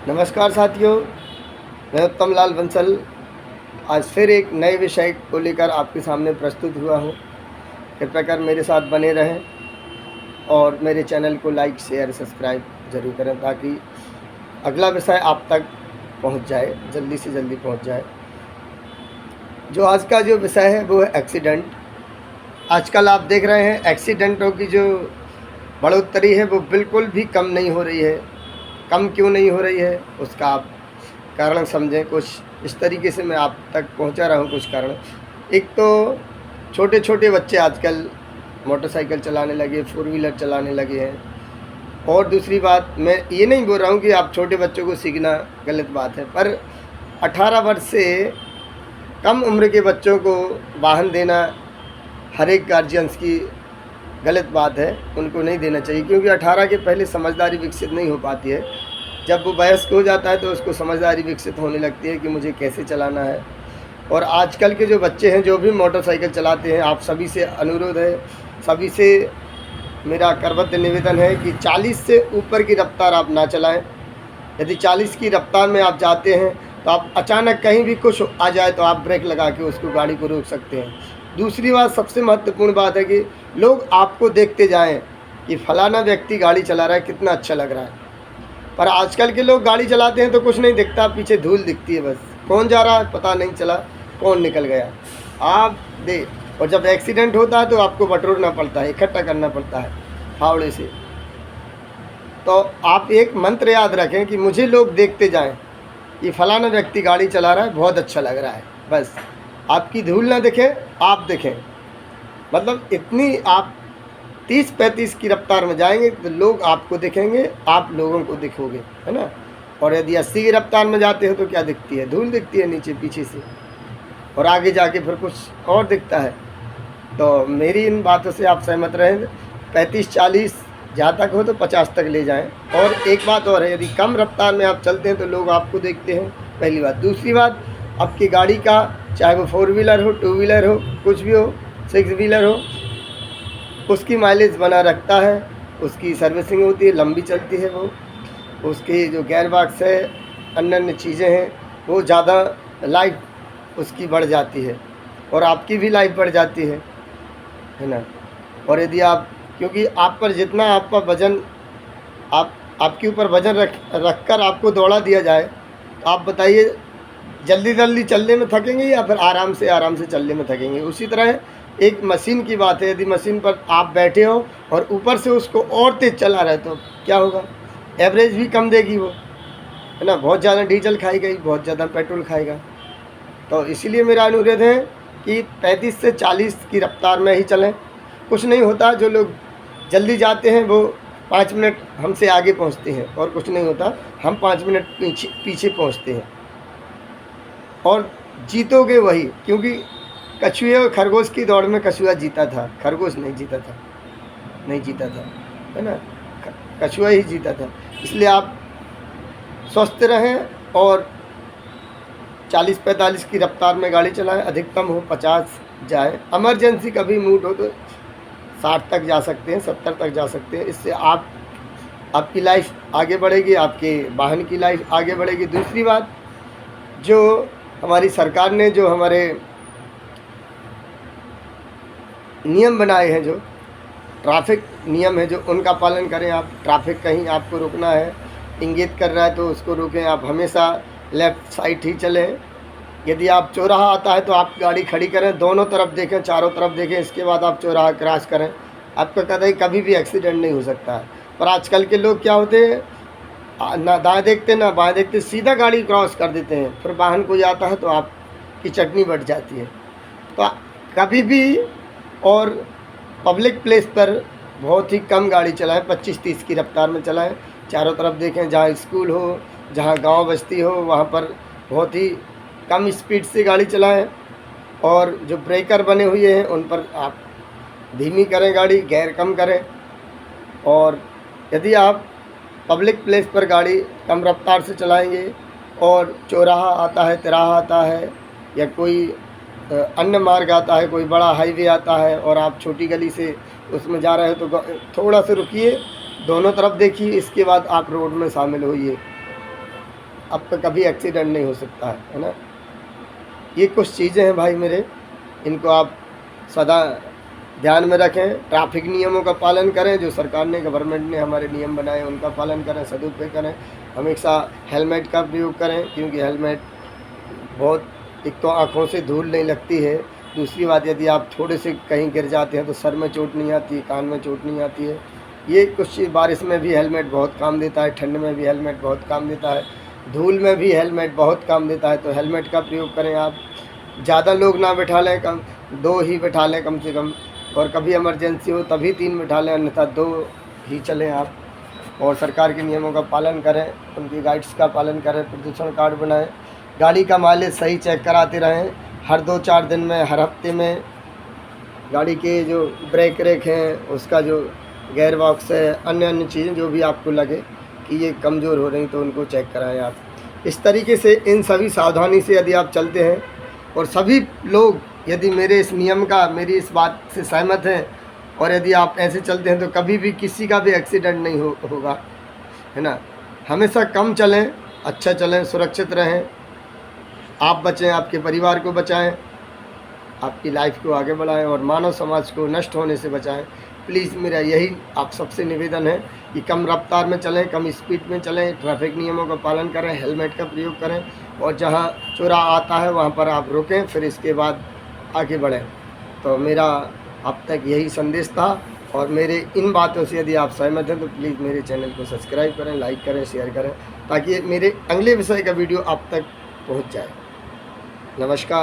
नमस्कार साथियों, मैं उत्तम लाल बंसल आज फिर एक नए विषय को लेकर आपके सामने प्रस्तुत हुआ हूँ। कृपया कर मेरे साथ बने रहें और मेरे चैनल को लाइक, शेयर, सब्सक्राइब ज़रूर करें ताकि अगला विषय आप तक पहुँच जाए, जल्दी से जल्दी पहुँच जाए। जो आज का जो विषय है वो है एक्सीडेंट। आजकल आप देख रहे हैं एक्सीडेंटों की जो बढ़ोतरी है वो बिल्कुल भी कम नहीं हो रही है। कम क्यों नहीं हो रही है उसका आप कारण समझें। कुछ इस तरीके से मैं आप तक पहुंचा रहा हूं कुछ कारण। एक तो छोटे छोटे बच्चे आजकल मोटरसाइकिल चलाने लगे, फोर व्हीलर चलाने लगे हैं। और दूसरी बात, मैं ये नहीं बोल रहा हूं कि आप छोटे बच्चों को सीखना गलत बात है, पर 18 वर्ष से कम उम्र के बच्चों को वाहन देना हर एक गार्जियंस की गलत बात है। उनको नहीं देना चाहिए क्योंकि 18 के पहले समझदारी विकसित नहीं हो पाती है। जब वो वयस्क हो जाता है तो उसको समझदारी विकसित होने लगती है कि मुझे कैसे चलाना है। और आजकल के जो बच्चे हैं जो भी मोटरसाइकिल चलाते हैं, आप सभी से अनुरोध है, सभी से मेरा करबद्ध निवेदन है कि 40 से ऊपर की रफ्तार आप ना चलाएं। यदि 40 की रफ्तार में आप जाते हैं तो आप अचानक कहीं भी कुछ आ जाए तो आप ब्रेक लगा के उसको गाड़ी को रोक सकते हैं। दूसरी बात, सबसे महत्वपूर्ण बात है कि लोग आपको देखते जाएं कि फलाना व्यक्ति गाड़ी चला रहा है, कितना अच्छा लग रहा है। पर आजकल के लोग गाड़ी चलाते हैं तो कुछ नहीं दिखता, पीछे धूल दिखती है, बस कौन जा रहा है पता नहीं चला, कौन निकल गया आप दे। और जब एक्सीडेंट होता है तो आपको बटोरना पड़ता है, इकट्ठा करना पड़ता है फावड़े से। तो आप एक मंत्र याद रखें कि मुझे लोग देखते जाएं कि फलाना व्यक्ति गाड़ी चला रहा है, बहुत अच्छा लग रहा है। बस आपकी धूल ना दिखे, आप दिखें। मतलब इतनी आप 30-35 की रफ्तार में जाएंगे तो लोग आपको दिखेंगे, आप लोगों को दिखोगे, है ना। और यदि 80 की रफ्तार में जाते हो तो क्या दिखती है? धूल दिखती है नीचे पीछे से, और आगे जाके फिर कुछ और दिखता है। तो मेरी इन बातों से आप सहमत रहें। 35-40 जहाँ तक हो तो 50 तक ले जाएं। और एक बात और है, यदि कम रफ्तार में आप चलते हैं तो लोग आपको देखते हैं, पहली बात। दूसरी बात, आपकी गाड़ी का चाहे वो 4 व्हीलर हो, 2 व्हीलर हो, कुछ भी हो, 6 व्हीलर हो, उसकी माइलेज बना रखता है, उसकी सर्विसिंग होती है, लंबी चलती है वो। उसकी जो गेयर बॉक्स है, अन्य अन्य चीज़ें हैं, वो ज़्यादा लाइफ उसकी बढ़ जाती है और आपकी भी लाइफ बढ़ जाती है ना। और यदि आप, क्योंकि आप पर जितना आपका वज़न, आपके ऊपर वज़न रख कर आपको दौड़ा दिया जाए तो आप बताइए जल्दी जल्दी चलने में थकेंगे या फिर आराम से चलने में थकेंगे। उसी तरह एक मशीन की बात है, यदि मशीन पर आप बैठे हो और ऊपर से उसको और तेज़ चला रहे तो क्या होगा? एवरेज भी कम देगी वो, है ना। बहुत ज़्यादा डीजल खाएगा, बहुत ज़्यादा पेट्रोल खाएगा। तो इसीलिए मेरा अनुरोध है कि 35 से 40 की रफ्तार में ही चलें। कुछ नहीं होता, जो लोग जल्दी जाते हैं वो 5 मिनट हमसे आगे पहुंचते हैं, और कुछ नहीं होता, हम 5 मिनट पीछे पहुंचते हैं। और जीतोगे वही, क्योंकि कछुए और खरगोश की दौड़ में कछुआ जीता था, खरगोश नहीं जीता था, है ना। कछुआ ही जीता था। इसलिए आप स्वस्थ रहें और 40-45 की रफ्तार में गाड़ी चलाएं, अधिकतम हो 50 जाए। इमरजेंसी कभी मूड हो तो 60 तक जा सकते हैं, 70 तक जा सकते हैं। इससे आपकी लाइफ आगे बढ़ेगी, आपके वाहन की लाइफ आगे बढ़ेगी। दूसरी बात, जो हमारी सरकार ने जो हमारे नियम बनाए हैं, जो ट्रैफिक नियम है, जो उनका पालन करें आप। ट्रैफिक कहीं आपको रोकना है, इंगित कर रहा है तो उसको रोकें। आप हमेशा लेफ़्ट साइड ही चलें। यदि आप चौराहा आता है तो आप गाड़ी खड़ी करें, दोनों तरफ देखें, चारों तरफ देखें, इसके बाद आप चौराहा क्रॉस करें। आपका कभी भी एक्सीडेंट नहीं हो सकता है। पर आजकल के लोग क्या होते हैं, ना दाएँ देखते ना बाएँ देखते, सीधा गाड़ी क्रॉस कर देते हैं। फिर वाहन कोई आता है तो आपकी चटनी बढ़ जाती है। तो कभी भी और पब्लिक प्लेस पर बहुत ही कम गाड़ी चलाएं, 25-30 की रफ्तार में चलाएं। चारों तरफ देखें, जहाँ स्कूल हो, जहाँ गांव बस्ती हो, वहाँ पर बहुत ही कम स्पीड से गाड़ी चलाएं। और जो ब्रेकर बने हुए हैं उन पर आप धीमी करें गाड़ी, गियर कम करें। और यदि आप पब्लिक प्लेस पर गाड़ी कम रफ्तार से चलाएंगे और चौराहा आता है, तिराहा आता है, या कोई अन्य मार्ग आता है, कोई बड़ा हाईवे आता है और आप छोटी गली से उसमें जा रहे हो तो थोड़ा सा रुकिए, दोनों तरफ देखिए, इसके बाद आप रोड में शामिल होइए। आप पे कभी एक्सीडेंट नहीं हो सकता है ना। ये कुछ चीज़ें हैं भाई मेरे, इनको आप सदा ध्यान में रखें। ट्रैफिक नियमों का पालन करें, जो सरकार ने, गवर्नमेंट ने हमारे नियम बनाए उनका पालन करें, सदुपयोग करें। हमेशा हेलमेट का प्रयोग करें, क्योंकि हेलमेट बहुत, एक तो आँखों से धूल नहीं लगती है, दूसरी बात यदि आप थोड़े से कहीं गिर जाते हैं तो सर में चोट नहीं आती, कान में चोट नहीं आती है। ये कुछ चीज़, बारिश में भी हेलमेट बहुत काम देता है, ठंड में भी हेलमेट बहुत काम देता है, धूल में भी हेलमेट बहुत काम देता है। तो हेलमेट का प्रयोग करें आप। ज़्यादा लोग ना बैठा लें, कम 2 ही बैठा लें कम से कम, और कभी इमरजेंसी हो तभी 3 बैठा लें, अन्यथा 2 ही चलें आप। और सरकार के नियमों का पालन करें, उनकी गाइड्स का पालन करें, प्रदूषण कार्ड बनाएं, गाड़ी का माइलेज सही चेक कराते रहें, हर 2-4 दिन में, हर हफ्ते में। गाड़ी के जो ब्रेक रेक हैं, उसका जो गेयर बॉक्स है, अन्य चीज़ें जो भी आपको लगे कि ये कमज़ोर हो रही तो उनको चेक कराएं आप। इस तरीके से, इन सभी सावधानी से यदि आप चलते हैं, और सभी लोग यदि मेरे इस नियम का, मेरी इस बात से सहमत हैं, और यदि आप ऐसे चलते हैं तो कभी भी किसी का भी एक्सीडेंट नहीं होगा, है ना। हमेशा कम चलें, अच्छा चलें, सुरक्षित रहें, आप बचें, आपके परिवार को बचाएं, आपकी लाइफ को आगे बढ़ाएं, और मानव समाज को नष्ट होने से बचाएं। प्लीज़ मेरा यही आप सबसे निवेदन है कि कम रफ्तार में चलें, कम स्पीड में चलें, ट्रैफिक नियमों का पालन करें, हेलमेट का प्रयोग करें, और जहां चौराहा आता है वहां पर आप रुकें, फिर इसके बाद आगे बढ़ें। तो मेरा अब तक यही संदेश था, और मेरे इन बातों से यदि आप सहमत हैं तो प्लीज़ मेरे चैनल को सब्सक्राइब करें, लाइक करें, शेयर करें, ताकि मेरे अगले विषय का वीडियो आप तक पहुँच जाए। नमस्कार।